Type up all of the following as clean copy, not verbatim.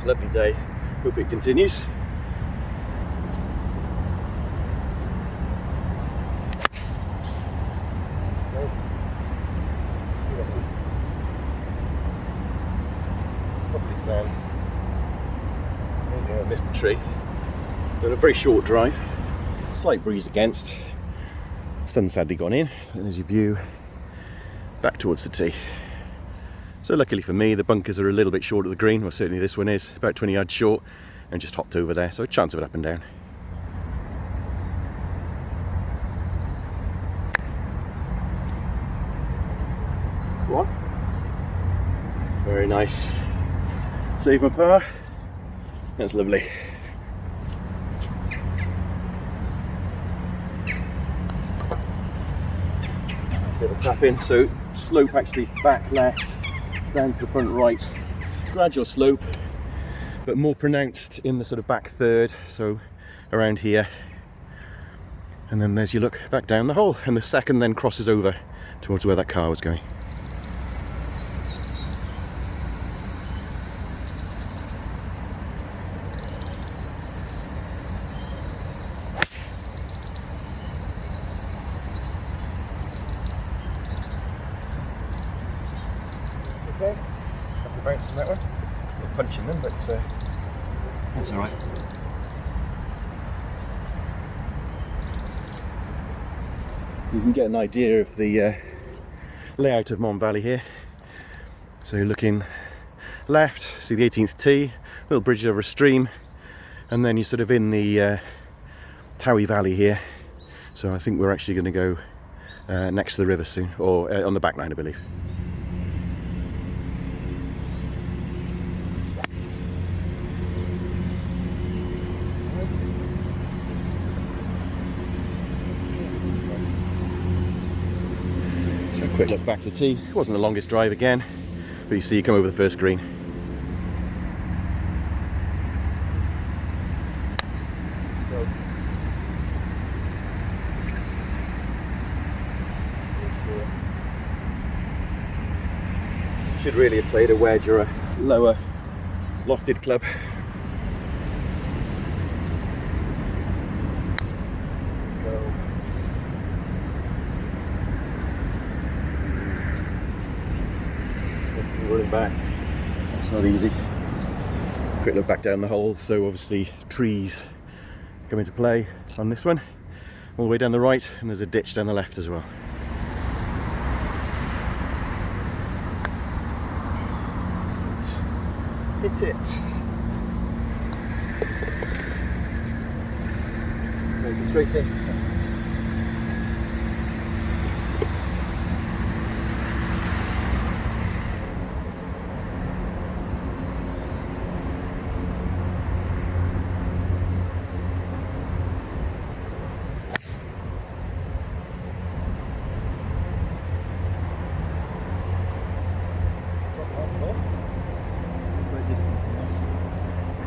Lovely day, hope it continues. Probably sand. Amazing how I missed the tree. So a very short drive, slight breeze against, sun's sadly gone in, and there's your view back towards the tee. So luckily for me, the bunkers are a little bit short of the green, well certainly this one is, about 20 yards short, and just hopped over there, so a chance of it up and down. Go on. Very nice. Save my power. That's lovely. Nice little tap in, so slope actually back left, down to the front right, gradual slope, but more pronounced in the sort of back third, so around here. And then there's your look back down the hole, and the second then crosses over towards where that car was going. Okay, couple of bounces on that one. Not punching them, but that's alright. You can get an idea of the layout of Mond Valley here. So you're looking left, see the 18th tee, little bridge over a stream, and then you're sort of in the Swansea Valley here. So I think we're actually going to go next to the river soon, or on the back line I believe. So a quick look back to the tee. It wasn't the longest drive again, but you see you come over the first green. Should really have played a wedge or a lower lofted club. Running back, that's not easy. Quick look back down the hole, so obviously trees come into play on this one, all the way down the right, and there's a ditch down the left as well. Hit it. Going for straight in.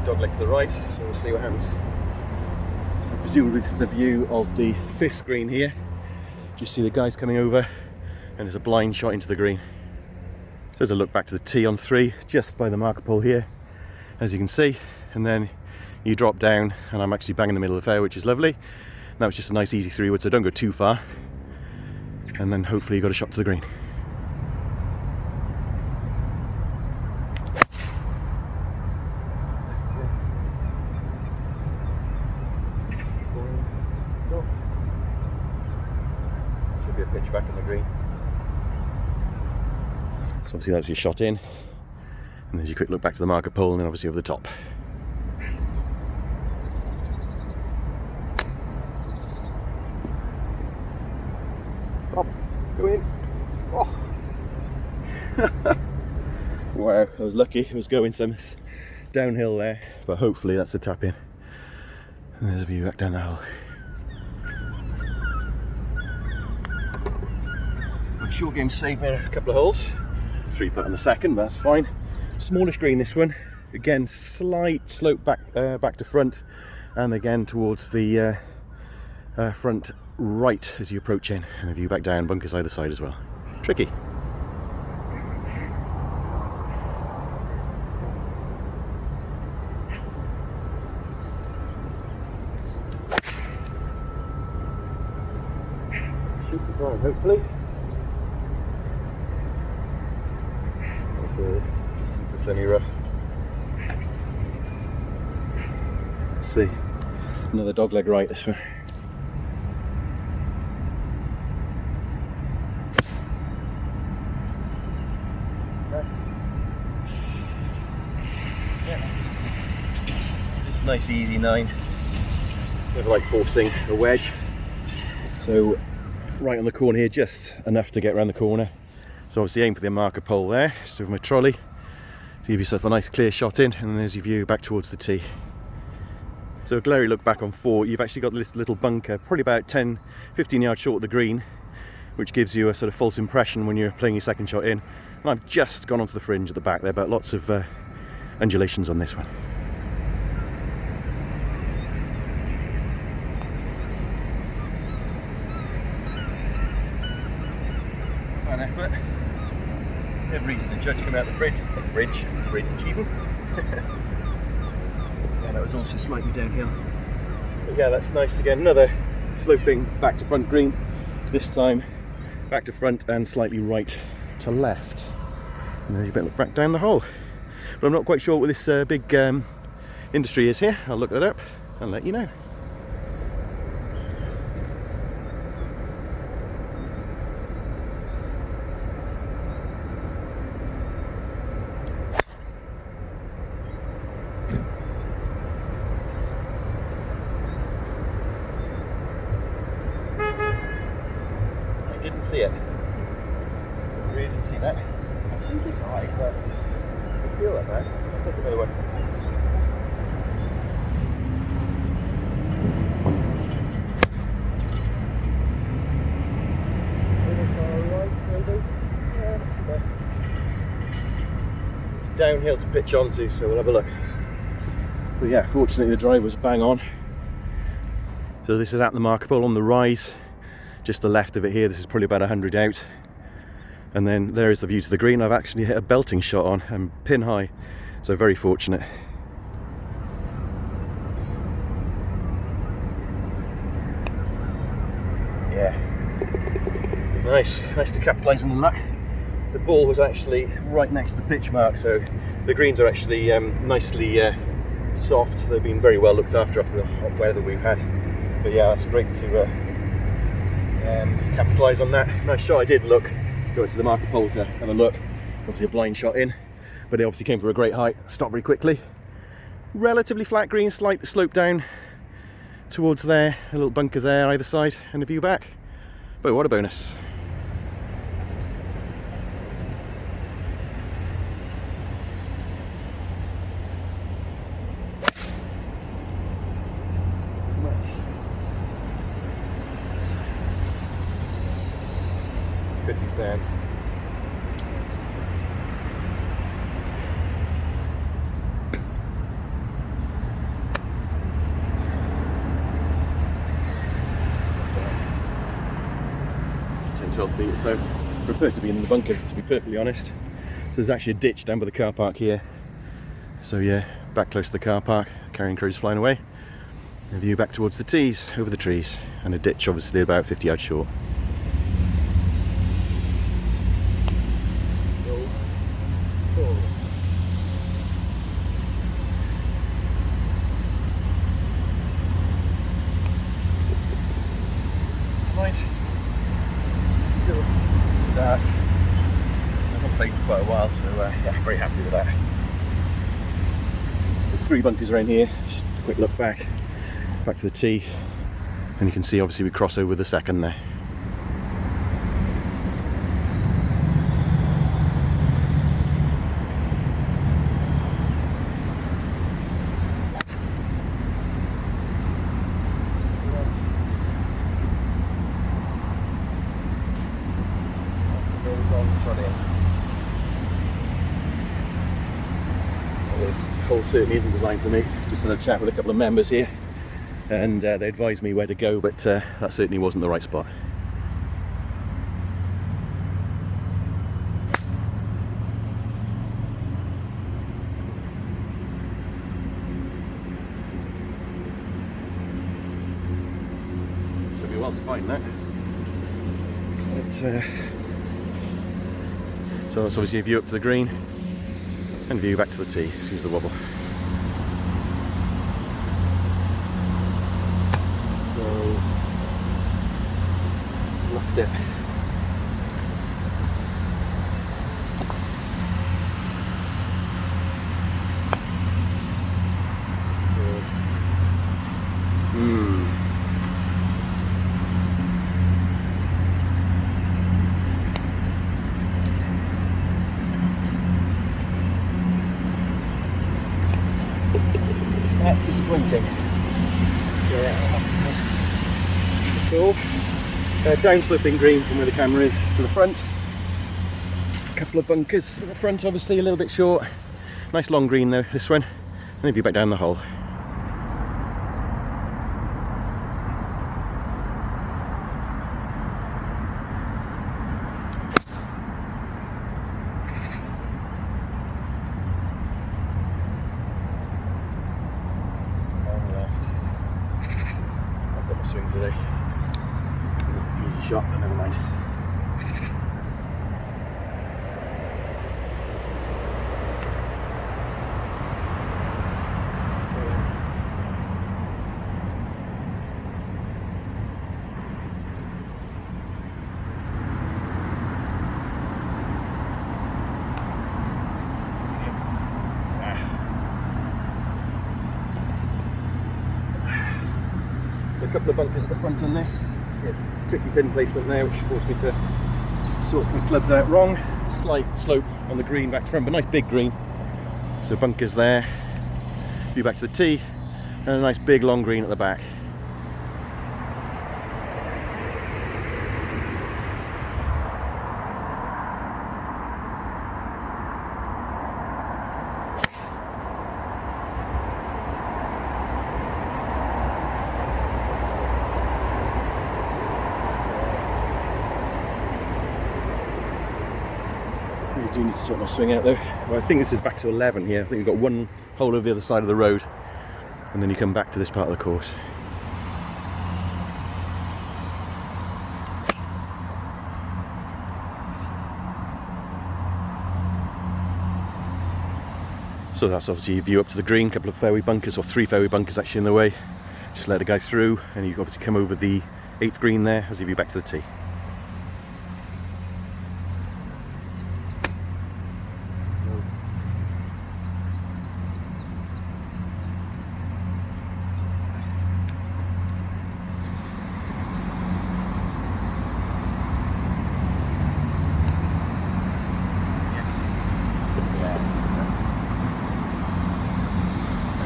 Dogleg to the right, so we'll see what happens. So presumably this is a view of the 5th green here. Just see the guys coming over, and there's a blind shot into the green. So there's a look back to the tee on 3, just by the marker pole here, as you can see, and then you drop down, and I'm actually bang in the middle of the fairway, which is lovely. And that was just a nice easy 3-wood, so don't go too far, and then hopefully you got a shot to the green. Be a pitch back on the green. So obviously that's your shot in, and there's your quick look back to the marker pole, and then obviously over the top. Up, go in. Oh, Wow, I was lucky. It was going some downhill there, but hopefully that's a tap in. And there's a view back down the hole. Short game saved me a couple of holes. 3 putt on the second, but that's fine. Smallish green this one. Again, slight slope back to front, and again towards the front right as you approach in, and a view back down, bunkers either side as well. Tricky. Shoot the drive, hopefully. The semi-rough. Let's see. Another dogleg right this one. Just nice easy 9. Never like forcing a wedge. So right on the corner here, just enough to get around the corner. So obviously aim for the marker pole there, just over my trolley. So give yourself a nice clear shot in, and then there's your view back towards the tee. So a glary look back on 4, you've actually got this little bunker, probably about 10-15 yards short of the green, which gives you a sort of false impression when you're playing your second shot in. And I've just gone onto the fringe at the back there, but lots of undulations on this one. An effort. Never easy to judge coming out the fridge even. And that was also slightly downhill. But yeah, that's nice again. Another sloping back to front green. This time back to front and slightly right to left. And then you better look back down the hole. But I'm not quite sure what this big industry is here. I'll look that up and let you know. Didn't see it. Really didn't see that. I think it's high, but I feel like that. I'll take another one. It's downhill to pitch onto, so we'll have a look. But yeah, fortunately the drive was bang on. So this is at the marker pole on the rise. Just the left of it here, this is probably about 100 out, and then there is the view to the green. I've actually hit a belting shot on and pin high, so very fortunate. Yeah, nice to capitalise on the luck. The ball was actually right next to the pitch mark, so the greens are actually nicely soft. They've been very well looked after the hot weather we've had. But yeah, that's great to capitalise on that. Nice shot. I did go to the marker pole to have a look. Obviously a blind shot in, but it obviously came from a great height. Stopped very quickly. Relatively flat green, slight slope down towards there. A little bunker there either side, and a view back. But what a bonus. Could be sand. Ten, 12 feet or so. Prefer to be in the bunker, to be perfectly honest. So there's actually a ditch down by the car park here. So yeah, back close to the car park, carrying crews flying away. A view back towards the tees, over the trees, and a ditch obviously about 50 yards short. Right, still start. I've not played for quite a while, so yeah, very happy with that. There's 3 bunkers around here. Just a quick look back to the tee, and you can see obviously we cross over the second there. long shot in. Well, this hole certainly isn't designed for me. Just had a chat with a couple of members here, and they advised me where to go, but that certainly wasn't the right spot. Took me a while to find that. But, so that's obviously a view up to the green and view back to the tee. Excuse the wobble. So, left it. That's disappointing. Yeah, so downsloping green from where the camera is to the front. A couple of bunkers at the front, obviously a little bit short. Nice long green though, this one. And then view back down the hole. Swing today. Easy shot, but never mind. A couple of bunkers at the front on this. See a tricky pin placement there, which forced me to sort my clubs out wrong. Slight slope on the green back to front, but nice big green. So bunkers there. View back to the tee, and a nice big long green at the back. I do need to sort my swing out though. Well, I think this is back to 11 here. I think we've got one hole over the other side of the road, and then you come back to this part of the course. So that's obviously a view up to the green, a couple of fairway bunkers, or 3 fairway bunkers actually in the way. Just let it go through, and you obviously come over the 8th green there as you view back to the tee.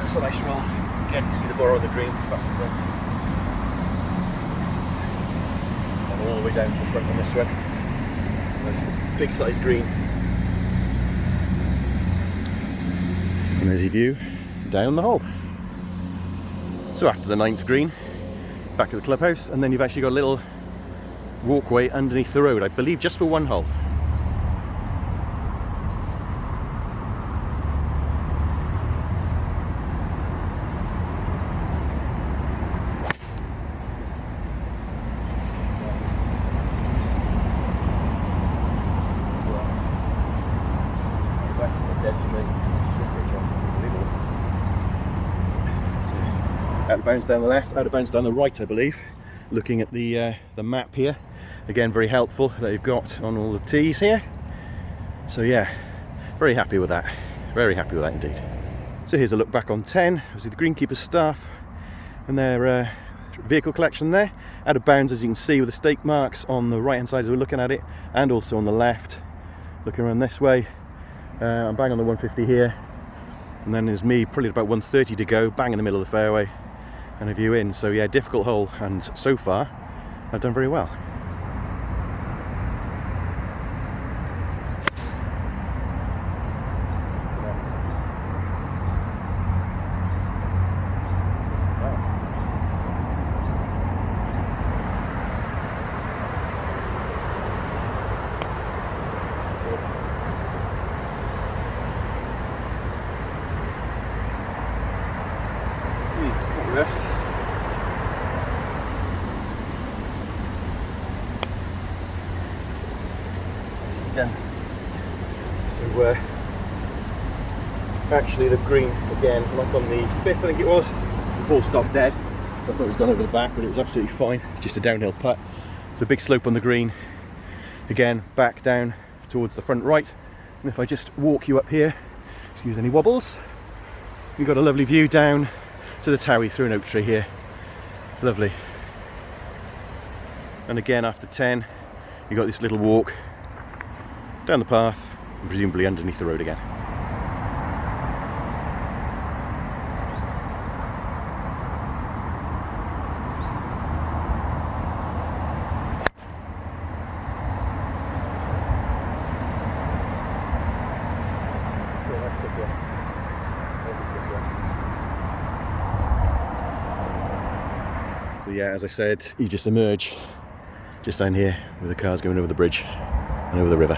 It's a nice roll. Again, you can see the borrow on the green, back and front. And all the way down to the front on this one. That's the big size green. And there's your view down the hole. So after the 9th green, back at the clubhouse, and then you've actually got a little walkway underneath the road, I believe just for one hole. Out of bounds down the left, out of bounds down the right, I believe. Looking at the map here, again very helpful that they've got on all the tees here. So yeah, very happy with that. Very happy with that indeed. So here's a look back on 10. Obviously the greenkeeper's staff and their vehicle collection there. Out of bounds, as you can see, with the stake marks on the right hand side as we're looking at it, and also on the left. Looking around this way, I'm bang on the 150 here, and then there's me probably about 130 to go, bang in the middle of the fairway, and a view in. So yeah, difficult hole, and so far I've done very well. again. So actually the green again, like on the 5th I think it was, the ball stopped dead, so I thought it was gone over the back, but it was absolutely fine. Just a downhill putt. It's a big slope on the green. Again, back down towards the front right, and if I just walk you up here, excuse any wobbles, you've got a lovely view down to the Towie through an oak tree here. Lovely. And again, after 10, you've got this little walk down the path and presumably underneath the road again. So yeah, as I said, you just emerge just down here with the cars going over the bridge and over the river.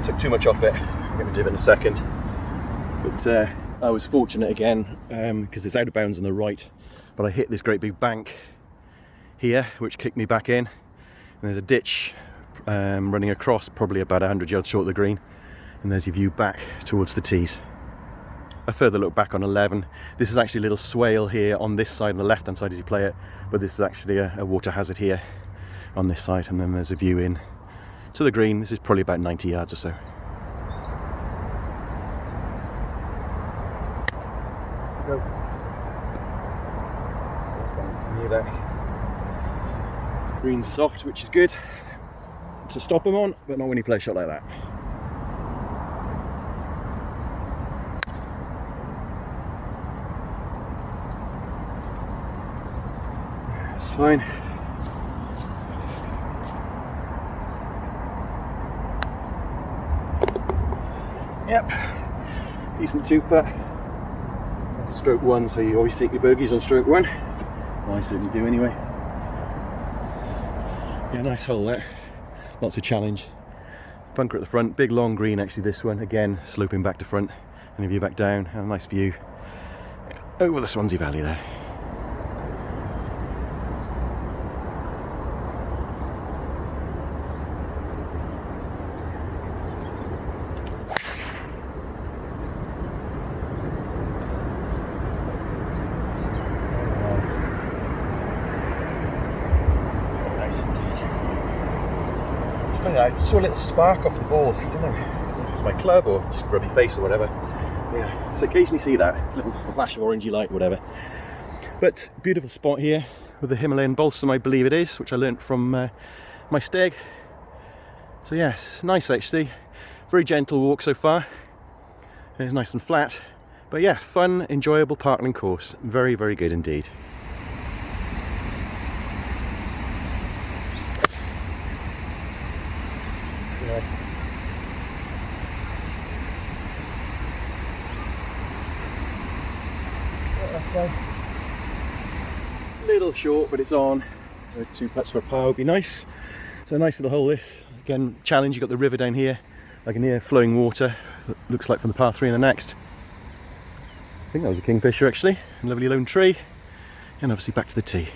Took too much off it. I'm going to do it in a second. But I was fortunate again because it's out of bounds on the right, but I hit this great big bank here which kicked me back in. And there's a ditch running across, probably about 100 yards short of the green, and there's your view back towards the tees. A further look back on 11. This is actually a little swale here on this side, on the left hand side as you play it, but this is actually a water hazard here on this side, and then there's a view in to the green. This is probably about 90 yards or so. Go. Near there. Green's soft, which is good to stop them on, but not when you play a shot like that. It's fine. Yep, decent two-putt. Stroke 1, so you always take your bogeys on stroke 1. I certainly do anyway. Yeah, nice hole there. Lots of challenge. Bunker at the front, big long green actually this one. Again, sloping back to front. And a view back down, and a nice view over the Swansea Valley there. I saw a little spark off the ball. I don't know if it was my club or just grubby face or whatever. Yeah, so occasionally see that little flash of orangey light, whatever. But beautiful spot here with the Himalayan balsam, I believe it is, which I learnt from my stag. So yes, nice actually. Very gentle walk so far. It's nice and flat, but yeah, fun, enjoyable parkland course. Very, very good indeed. Little short, but it's on. So 2 putts for a par would be nice. So a nice little hole this. Again, challenge, you've got the river down here. I can hear flowing water. Looks like from the par 3 in the next. I think that was a kingfisher actually. A lovely lone tree. And obviously back to the tee.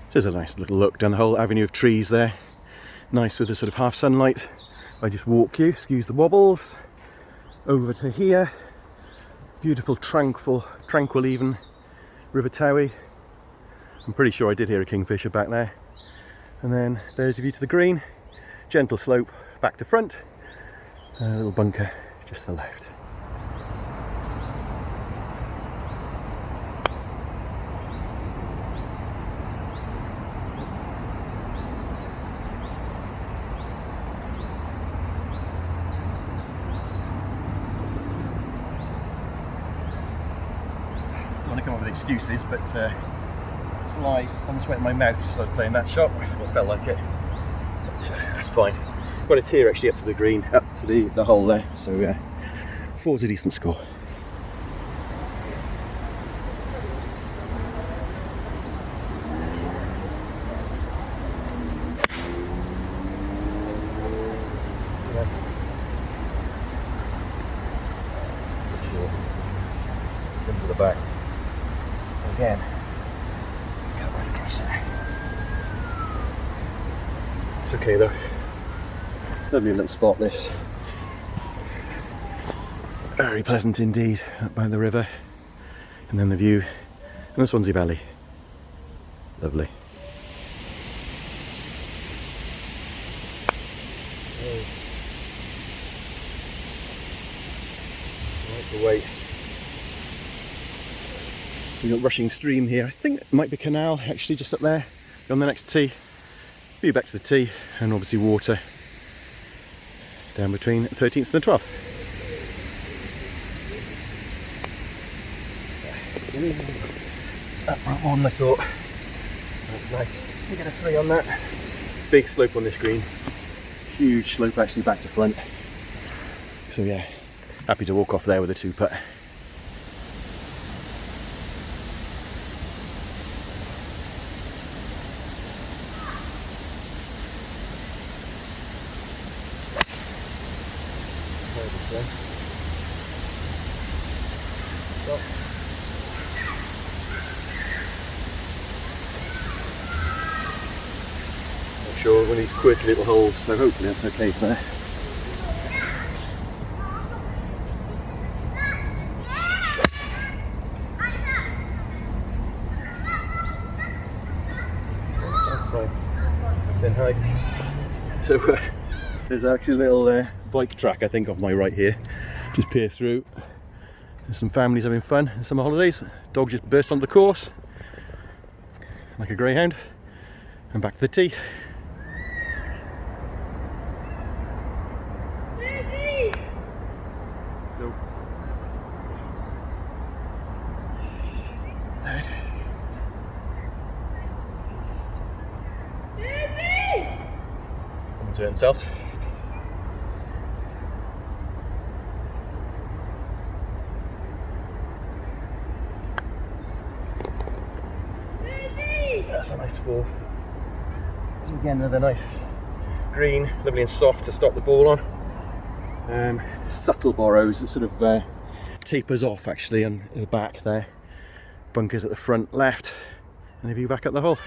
So there's a nice little look down the whole avenue of trees there. Nice with the sort of half sunlight. If I just walk you, excuse the wobbles, over to here. Beautiful, tranquil even, River Towie. I'm pretty sure I did hear a kingfisher back there. And then there's a view to the green, gentle slope back to front, and a little bunker just to the left. I don't want to come up with excuses, but fly almost went in my mouth just as I was playing that shot. It felt like it, but that's fine. Got a tier actually up to the green, up to the hole there, so 4's a decent score. back. Again, cut right across it. It's okay though. Lovely little spot this. Very pleasant indeed, up by the river. And then the view in the Swansea Valley. Lovely. Right, the weight. So you've got rushing stream here. I think it might be Canal actually, just up there. Go on the next tee. View back to the tee, and obviously water down between 13th and the 12th. That right one, I thought. That's nice. We get a 3 on that. Big slope on this green. Huge slope actually back to front. So yeah, happy to walk off there with a 2-putt. Sure, one of these quirky little holes, so hopefully that's okay for there. Then high. So there's actually a little bike track, I think, off my right here. Just peer through. There's some families having fun in summer holidays. Dog just burst onto the course like a greyhound, and back to the tee. Coming to himself. That's a nice 4. So again, another nice green, lovely and soft to stop the ball on. Subtle borrows, it sort of tapers off actually on the back there. Bunkers at the front left, and the view back at the hole.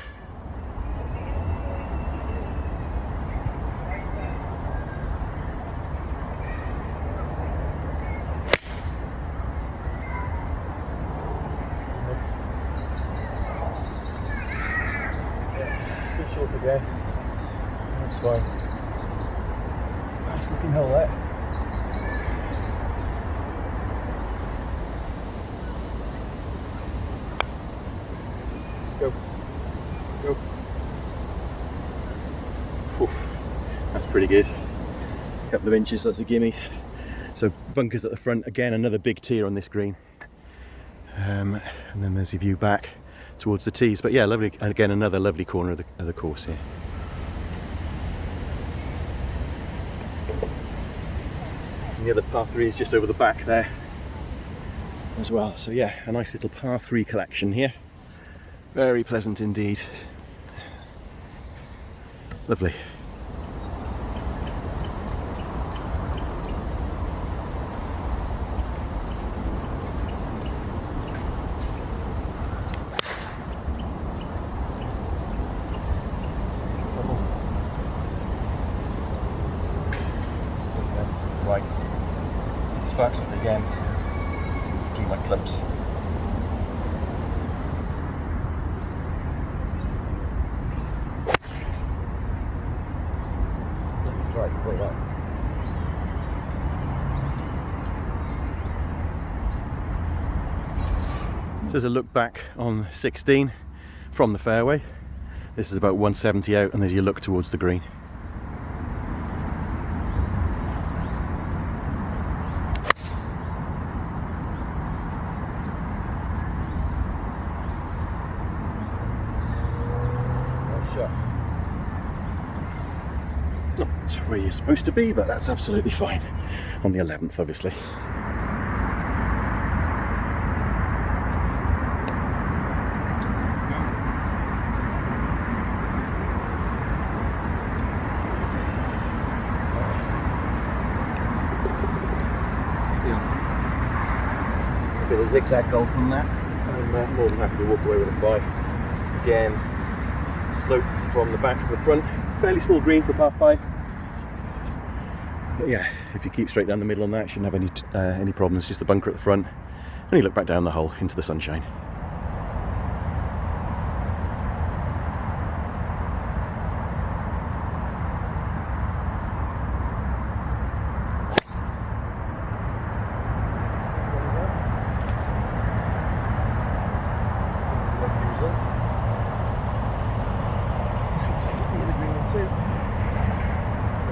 Bit short again. That's fine. Nice looking hole there. Go. Go. Oof. That's pretty good. A couple of inches, that's a gimme. So bunkers at the front, again another big tier on this green. And then there's your view back towards the tees. But yeah, lovely, and again another lovely corner of the course here. And the other par 3 is just over the back there as well. So yeah, a nice little par 3 collection here. Very pleasant indeed. Lovely. Right. Sparks off again. So keep my clubs. Right, wait up. So there's a look back on 16 from the fairway. This is about 170 out, and as you look towards the green. Nice shot. Not where you're supposed to be, but that's absolutely fine. On the 11th, obviously. bit of zigzag golf on that. I'm more than happy to walk away with a 5. Again, slope from the back to the front. Fairly small green for a par 5. But yeah, if you keep straight down the middle on that, shouldn't have any problems. Just the bunker at the front, and you look back down the hole into the sunshine.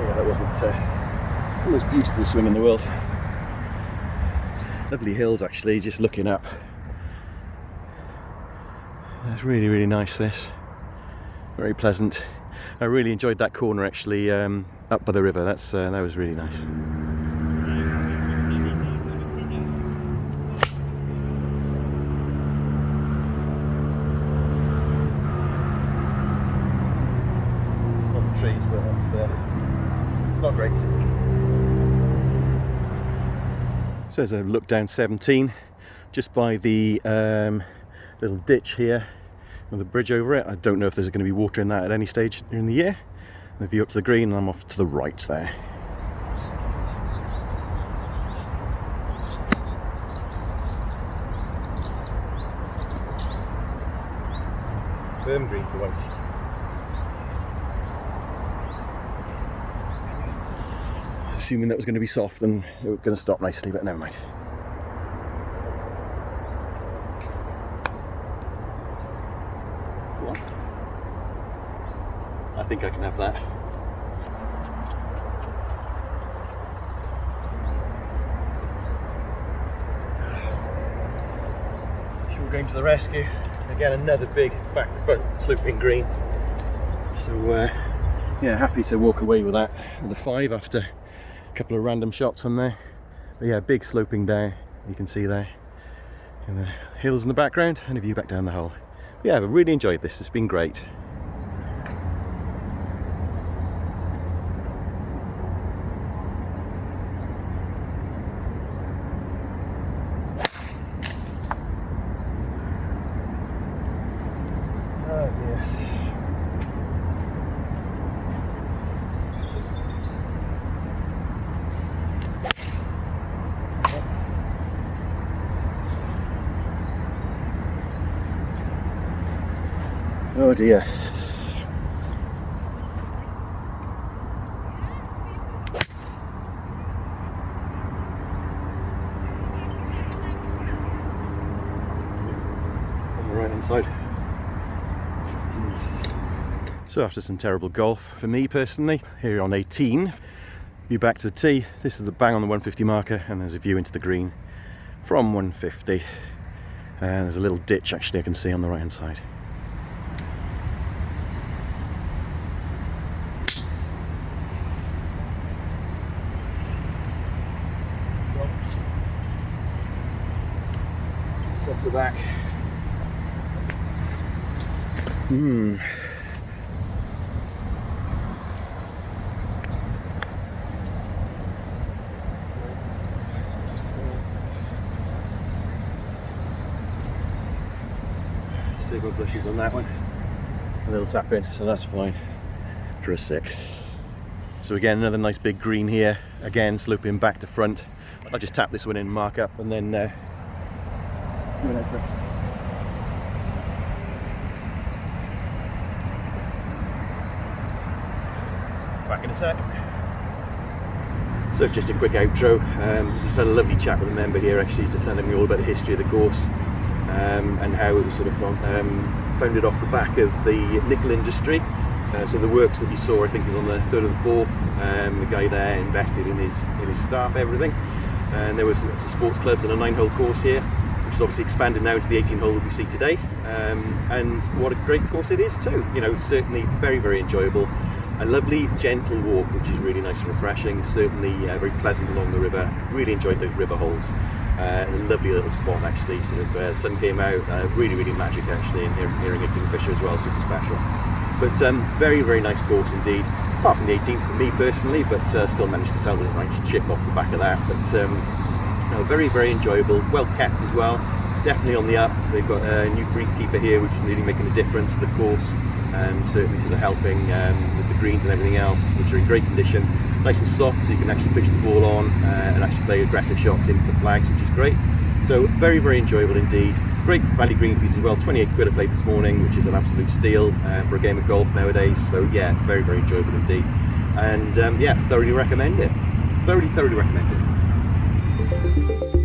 Yeah, that wasn't the most beautiful swing in the world. Lovely hills actually, just looking up. That's really, really nice, this. Very pleasant. I really enjoyed that corner actually, up by the river. That was really nice. It's not the trees, but that's not great. So there's a look down 17, just by the little ditch here with a bridge over it. I don't know if there's going to be water in that at any stage during the year. The view up to the green, and I'm off to the right there. Firm green for once. Assuming that was going to be soft and it was going to stop nicely, but never mind. I think I can have that. Sure, we're going to the rescue. Again, another big back to front sloping green. So yeah, happy to walk away with that with a 5 after a couple of random shots on there. But yeah, big sloping down, you can see there. And the hills in the background and a view back down the hole. But yeah, I've really enjoyed this, it's been great. Oh dear. On the right hand side. So after some terrible golf for me personally, here on 18, view back to the tee. This is the bang on the 150 marker, and there's a view into the green from 150. And there's a little ditch actually I can see on the right hand side. Off the back. Several bushes on that one. A little tap in, so that's fine for a 6. So again, another nice big green here. Again, sloping back to front. I'll just tap this one in, mark up, and then back in a sec. So just a quick outro. Just had a lovely chat with a member here actually, just telling me all about the history of the course and how it was sort of founded off the back of the nickel industry. So the works that you saw, I think, was on the 3rd and 4th. The guy there invested in his staff, everything, and there were some sports clubs and a 9-hole course here, which is obviously expanded now into the 18-hole that we see today. And what a great course it is too. You know, certainly very, very enjoyable. A lovely gentle walk, which is really nice and refreshing. Certainly very pleasant along the river. Really enjoyed those river holes. A lovely little spot actually. Sort of the sun came out. Really, really magic actually. And hearing a kingfisher as well, super special. But very, very nice course indeed. Apart from the 18th for me personally, but still managed to salvage a nice chip off the back of that. But No, very, very enjoyable, well kept as well, definitely on the up. They've got a new greenkeeper here, which is really making a difference to the course, and certainly sort of helping with the greens and everything else, which are in great condition. Nice and soft, so you can actually pitch the ball on and actually play aggressive shots into the flags, which is great. So very, very enjoyable indeed. Great value green fees as well, 28 quid I played this morning, which is an absolute steal for a game of golf nowadays. So yeah, very, very enjoyable indeed. And yeah, thoroughly recommend it. Thoroughly recommend it.